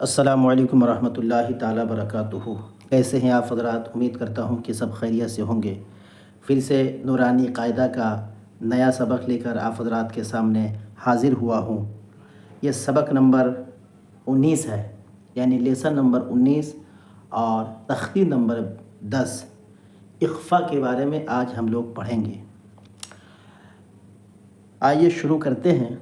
السلام علیکم ورحمۃ اللہ تعالیٰ وبرکاتہ۔ کیسے ہیں آپ حضرات؟ امید کرتا ہوں کہ سب خیریت سے ہوں گے۔ پھر سے نورانی قاعدہ کا نیا سبق لے کر آپ حضرات کے سامنے حاضر ہوا ہوں۔ یہ سبق نمبر 19 ہے، یعنی لیسن نمبر 19 اور تختی نمبر 10 اخفا کے بارے میں آج ہم لوگ پڑھیں گے۔ آئیے شروع کرتے ہیں۔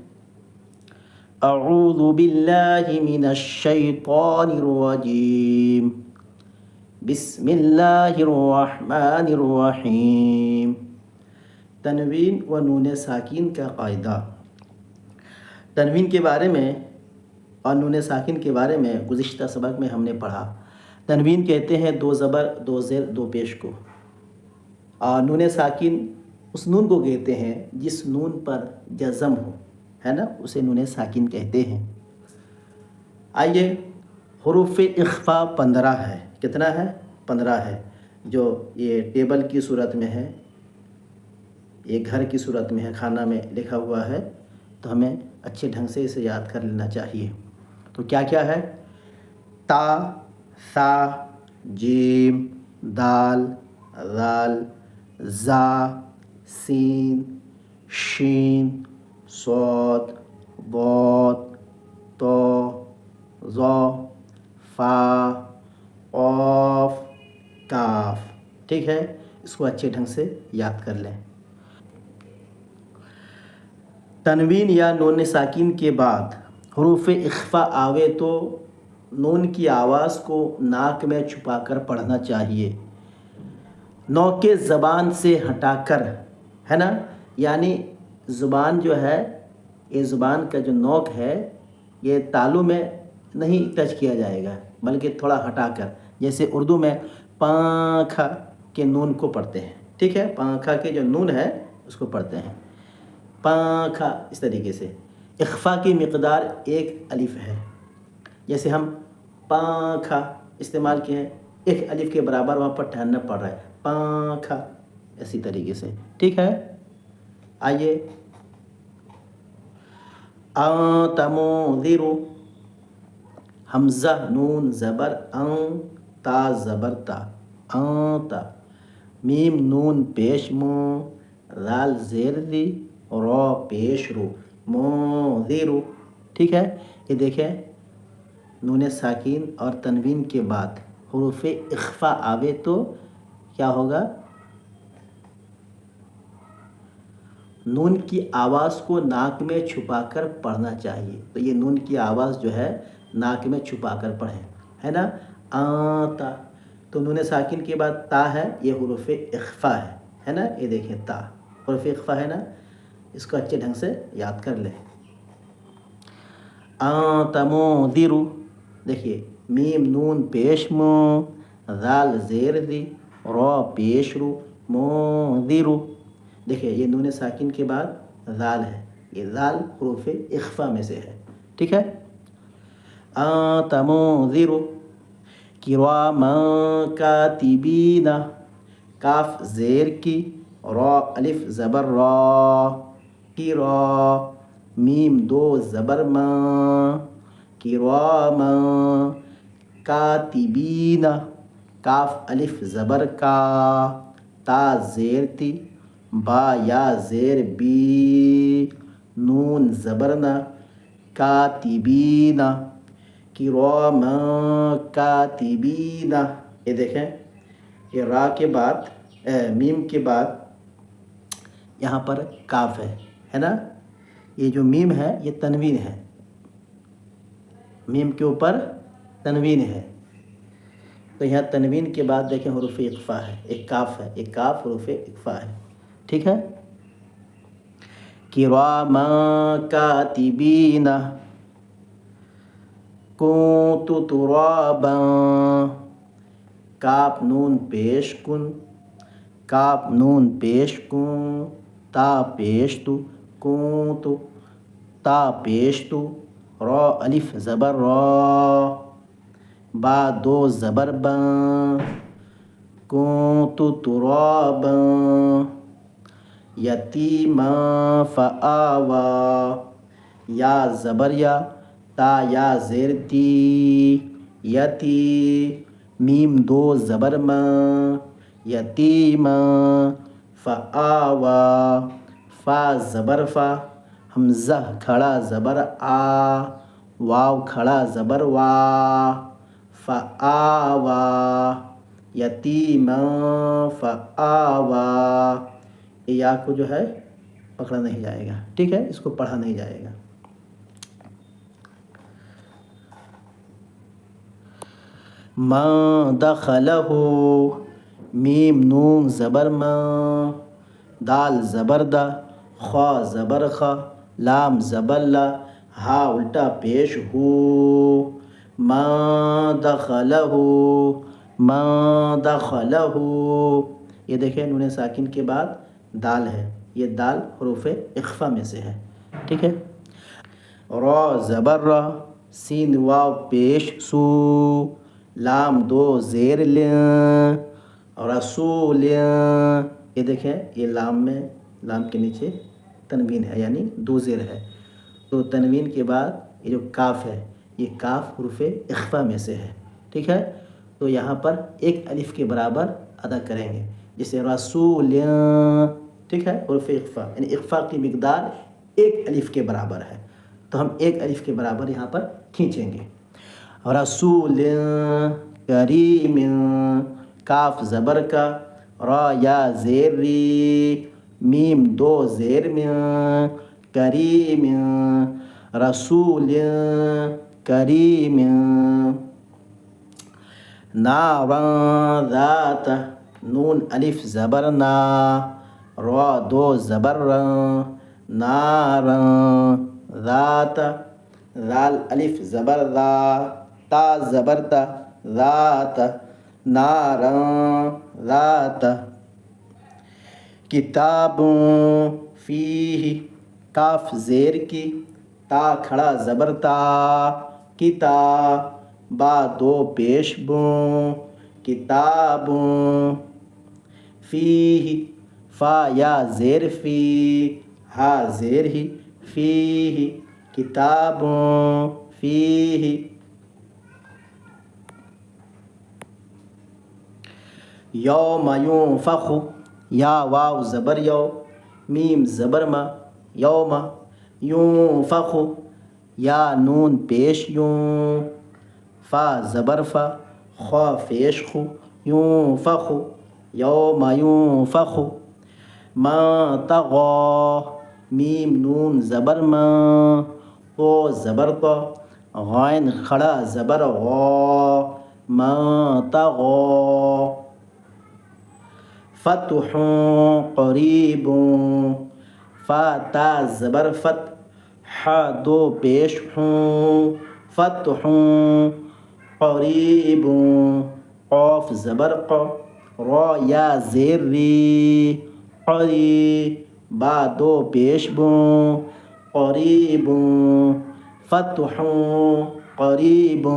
اعوذ باللہ من الشیطان الرجیم، بسم اللہ الرحمن الرحیم۔ تنوین و نون ساکین کا قاعدہ۔ تنوین کے بارے میں اور نون ساکن کے بارے میں گزشتہ سبق میں ہم نے پڑھا۔ تنوین کہتے ہیں دو زبر، دو زیر، دو پیش کو، اور نون ساکن اس نون کو کہتے ہیں جس نون پر جزم ہو، ہے نا، اسے نون ساکن کہتے ہیں۔ آئیے، حروف اخفا 15 ہے۔ کتنا ہے؟ 15 ہے، جو یہ ٹیبل کی صورت میں ہے، یہ گھر کی صورت میں ہے، کھانا میں لکھا ہوا ہے، تو ہمیں اچھے ڈھنگ سے اسے یاد کر لینا چاہیے۔ تو کیا کیا ہے؟ تا، ثا، جیم، دال، ذال، زا، سین، شین، صاد، ضاد، طا، ظا، فا، قاف، کاف۔ ٹھیک ہے، اس کو اچھے ڈھنگ سے یاد کر لیں۔ تنوین یا نون ساکین کے بعد حروف اخفا آوے تو نون کی آواز کو ناک میں چھپا کر پڑھنا چاہیے، نوک زبان سے ہٹا کر، ہے نا، یعنی زبان جو ہے، یہ زبان کا جو نوک ہے، یہ تالو میں نہیں ٹچ کیا جائے گا، بلکہ تھوڑا ہٹا کر، جیسے اردو میں پانکھا کے نون کو پڑھتے ہیں۔ ٹھیک ہے، پانکھا کے جو نون ہے اس کو پڑھتے ہیں پانکھا، اس طریقے سے۔ اخفا کی مقدار 1 الف ہے، جیسے ہم پانکھا استعمال کیے ہیں، 1 الف کے برابر وہاں پر ٹھہرنا پڑ رہا ہے، پانکھا، اسی طریقے سے۔ ٹھیک ہے، آئیے، تمونذر، حمزہ نون زبر ان، تا زبر تا، تا، میم نون پیش مو، رال زیر دی، را پیش رو، منذر۔ ٹھیک ہے، یہ دیکھیں، نون ساکین اور تنوین کے بعد حروف اخفا آوے تو کیا ہوگا؟ نون کی آواز کو ناک میں چھپا کر پڑھنا چاہیے۔ تو یہ نون کی آواز جو ہے ناک میں چھپا کر پڑھیں، ہے نا، تا۔ تو نون ساکن کے بعد تا ہے، یہ حروف اخفا ہے نا، یہ دیکھیں تا حروف اخفا ہے نا، اس کو اچھے ڈھنگ سے یاد کر لیں۔ تمونذر، دیکھیے، میم نون پیش مو، ذال زیر دی، را پیش رو، منذر۔ دیکھیے، یہ نون ساکن کے بعد ذال ہے، یہ ذال حروف اخفا میں سے ہے۔ ٹھیک ہے، تمونذر، کراما کاتبین، کاف زیر کی، را الف زبر را، کرا، میم 2 زبر ما، کراما، کاتبین، کاف الف زبر کا، تا زیر تی، با یا زیر بی، نون زبرنا، کاتبین، کراما کاتبین۔ یہ دیکھیں، یہ را کے بعد، میم کے بعد یہاں پر کاف ہے نا، یہ جو میم ہے یہ تنوین ہے، میم کے اوپر تنوین ہے، تو یہاں تنوین کے بعد دیکھیں حروف اخفا ہے، ایک کاف ہے، ایک کاف حروف اخفا ہے۔ ٹھیک ہے، کراما کاتبین، کنت ترابا، کاف نون پیش کن، کاف نون پیش کن، تا پیش تو، کنت، تا پیش تو، را الف زبر را، با 2 زبر با، کنت ترابا، یتیما فآوا، یا زبر یا، تا یا زیر تی یتی، میم دو زبر ما یتیما، فآوا، فا زبر فا، حمزہ کھڑا زبر آ، واو کھڑا زبر وا، فآوا، یتیما فآوا، یہ یا کو جو ہے پکڑا نہیں جائے گا، ٹھیک ہے، اس کو پڑھا نہیں جائے گا۔ ما دخلہ، میم نون زبر ما، دال زبر دا، خا زبر خا، لام زبر لا، ہا الٹا پیش ہو، ما دخلہ، ما دخلہ، یہ دیکھیں نون ساکن کے بعد دال ہے، یہ دال حروف اخفا میں سے ہے، ٹھیک ہے۔ را زبر را، سین واو پیش سو، لام دو زیر لیں، رسول، یہ دیکھیں یہ لام میں، لام کے نیچے تنوین ہے، یعنی دو زیر ہے، تو تنوین کے بعد یہ جو کاف ہے، یہ کاف حروف اخفا میں سے ہے، ٹھیک ہے، تو یہاں پر ایک الف کے برابر ادا کریں گے، جیسے رسول، ٹھیک ہے، حروف اخفا یعنی اخفا کی مقدار ایک الف کے برابر ہے، تو ہم ایک الف کے برابر یہاں پر کھینچیں گے۔ رسول کریم، کاف زبر کا، را یا زیر ری، میم دو زیر میں، کریم، رسول کریم، نارا ذات، نون الف زبر نا، را دو زبر را، نارا ذات، ذال الف زبر ذا، تا زبر تا، ذات، نارا ذات، کتاب فیہ، کاف زیر کی، تا کھڑا زبر تا، کتا، با دو پیش بوں، کتاب، فیہ، فا یا زیر فی، ہا زیر ہی، فیہ، کتاب فیہ، یوم ینفخ، یا واو زبر یو، میم زبر ما، یوم، ینفخ، یا نون پیش یوں، فا زبر فا، خا پیش خو، ینفخ، یوم ینفخ، ما طغی، میم نون زبر ما، تو زبر تو، غائن کھڑا زبر غا، ما طغی، فتح قریب، فا تا زبر فت، حا دو پیش ہوں، فتح قریب، قاف زبر ق، را یا زیر ری، قری، با دو پیش بوں، قریب، فتح قریب،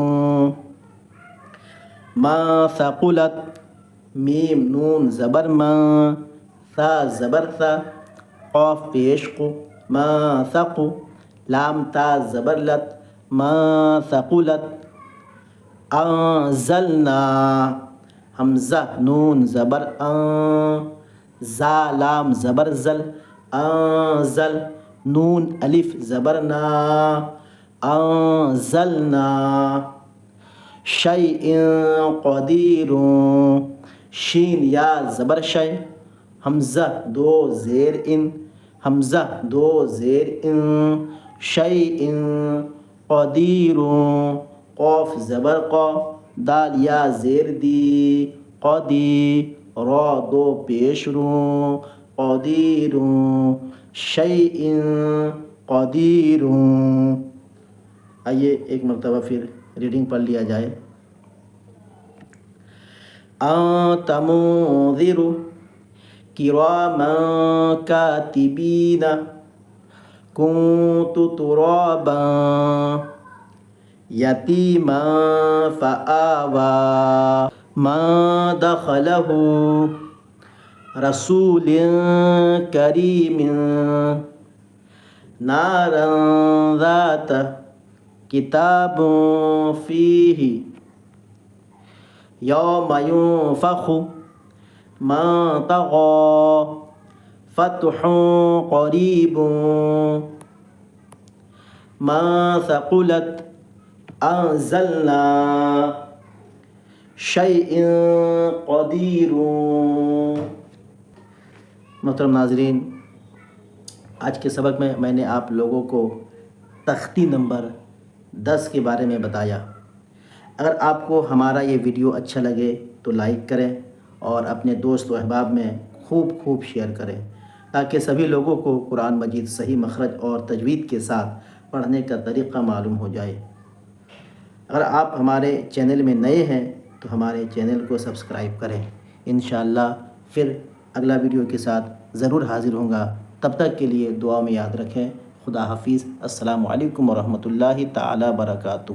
ما ثقلت، میم نون زبر ما، ثا زبر ثا، قاف پیش قو، ما ثقو، لام تا زبر لت، ما ثقلت، انزلنا، حمزہ نون زبر ان، زا لام زبر زل، انزل، نون الف زبر نا، انزلنا، شیء قدیر، شین یا زبر شے، حمزہ دو زیر ان، حمزہ دو زیر ان، شیء قدیر، قاف زبر قا، دال یا زیر دی، قدی، را دو پیش رو، قدیر، شیء قدیر۔ آئیے ایک مرتبہ پھر ریڈنگ پڑھ لیا جائے۔ انت منذر کراما کاتبین کنت ترابا یتیما فآوا ما دخلہ رسول کریم نارا ذات کتاب فیہ یوم ینفخ ما طغى فتح قریب ما ثقلت انزلنا شیء قدیر۔ محترم ناظرین، آج کے سبق میں میں نے آپ لوگوں کو تختی نمبر 10 کے بارے میں بتایا۔ اگر آپ کو ہمارا یہ ویڈیو اچھا لگے تو لائک کریں اور اپنے دوست و احباب میں خوب شیئر کریں تاکہ سبھی لوگوں کو قرآن مجید صحیح مخرج اور تجوید کے ساتھ پڑھنے کا طریقہ معلوم ہو جائے۔ اگر آپ ہمارے چینل میں نئے ہیں تو ہمارے چینل کو سبسکرائب کریں۔ انشاءاللہ پھر اگلا ویڈیو کے ساتھ ضرور حاضر ہوں گا۔ تب تک کے لیے دعا میں یاد رکھیں۔ خدا حافظ۔ السلام علیکم ورحمۃ اللہ تعالی وبرکاتہ۔